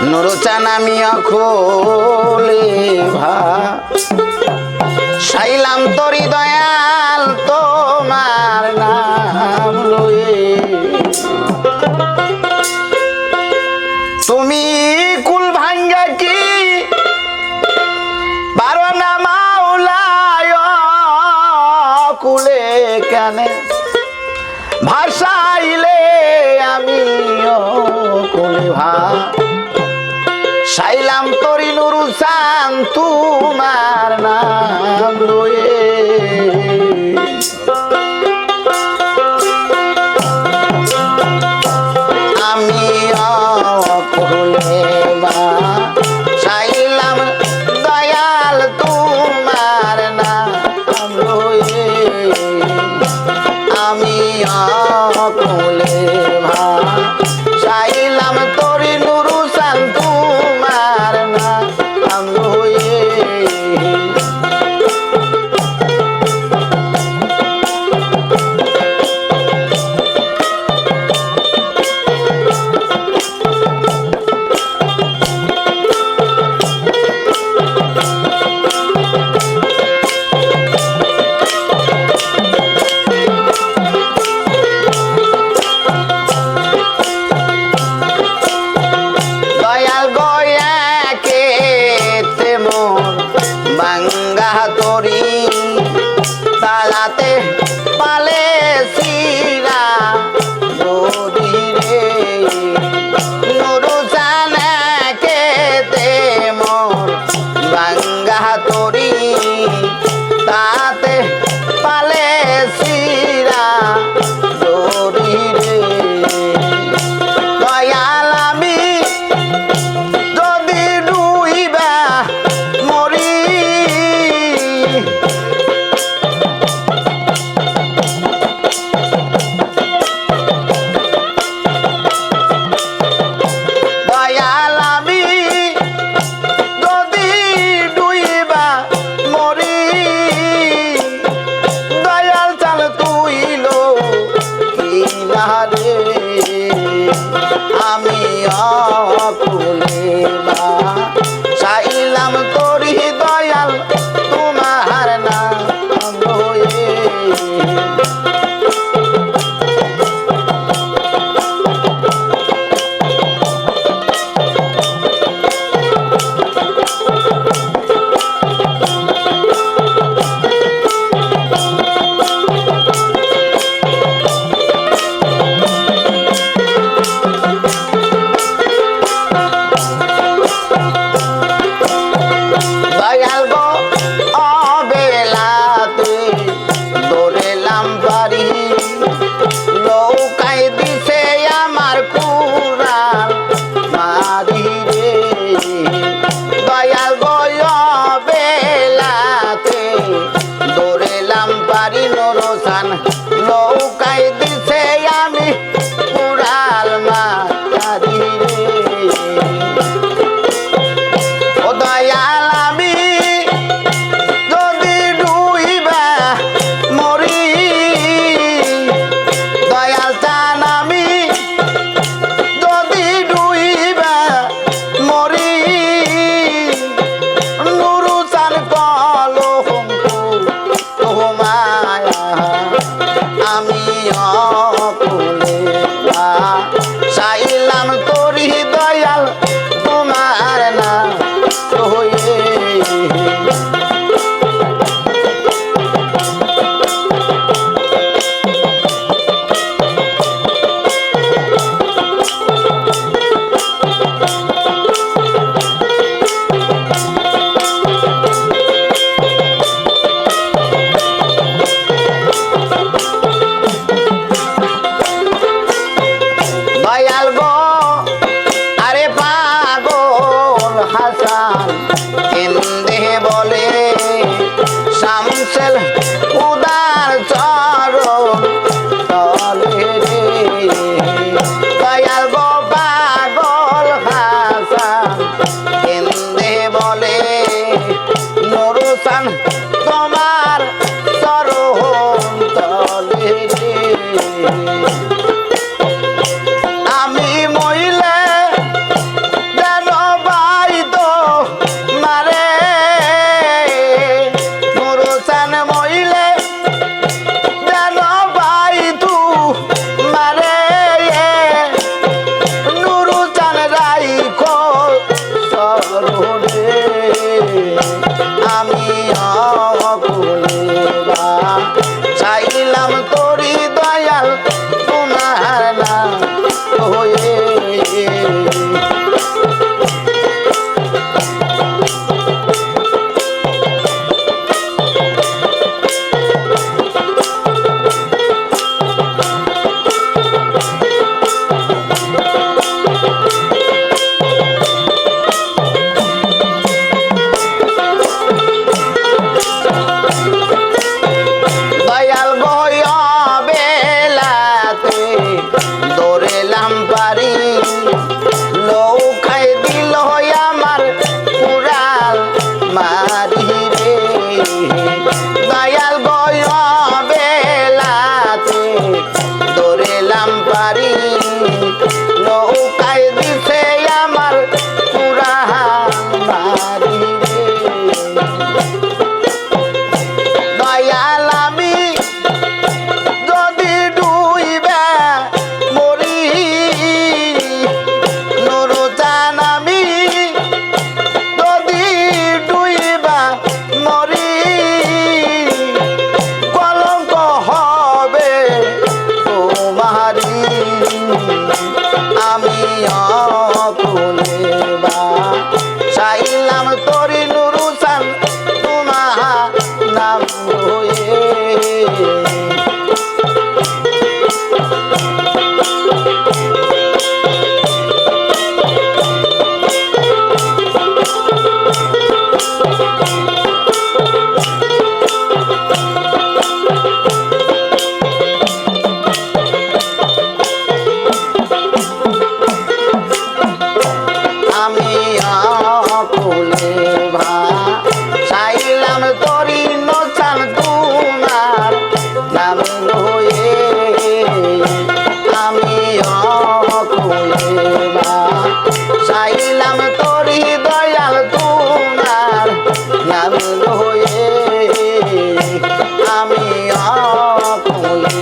নুরুচান আমি অখলে ভাসাইলাম তরি দয়াল তোমার নাম লয়ে তুমি কুল ভাঙ্গা কি পারো না মাওলায় কুলে কেন ভাসাইলে আমি কুলে ভাসাইলাম তরি নুরুচান তোমার নাম লয়ে আমি অকুলে ভাসাইলাম দয়াল তোমার নাম লয়ে আমি অকুলে ভাসাইলাম তরি নুরুচান তোমার নাম লয়ে বাঙ্গা তরি তালাতে পালে সিরা দরি রে নুরুচান কেতে মোর বাঙ্গা তরি তাতে পালে সিরা দরি রে দয়াল আমি যদি ডুইবা মরি দয়াল আমি যদি ডুইবা মরি দয়াল চাল তুইলো কিনারে আমি অকুলে ভাসাইলাম তরি দয়াল তোমার নাম লয়ে দয়াল গো অবেলাতে দৌড়েলাম বাড়ি নৌকায় দিছে আমার কুড়াল মারি রে দয়াল গো অবেলাতে দৌড়েলাম বাড়ি নুরুচান নৌকায় দিছে আমি কুড়াল মারি রে ও দয়াল আমি যদি ডুইবা মরি দয়াল চান আমি যদি ডুইবা মরি নুরুচান কলঙ্ক তোমায়া আমি অকুলে ভাসাইলাম তরি দয়াল তোমার নাম লয়ে দয়াল গো আরে পাগল হাসান কেন্দে বলে শামসেল উদার চরণ তলে রে দয়াল গো পাগল হাসান কেন্দে বলে নুরুচান তোমার চরণ তলে রে আমি মইলে যেন বেলাতে দৌড়েলাম পারি লৌকায় দিল আমার কুড়াল মারি রে দয়াল বেলাতে দৌড়েলাম পারি নৌকায় দিছে আমার কুড়াল মারি রে দয়াল আমি যদি ডুইবে মরি নুরজান আমি যদি ডুইবা মরি কলঙ্ক হবে তোমারি আমি অকুলে বা চাইলাম তরি নুরুসান তোমার নাম হয়ে আমি আকুলে ভা চাইলাম তরি নচান তোমার নাম হয়ে আমি আকুলে ভা চাইলাম তরি দয়াল তোমার নাম হয়ে আমি আকুলে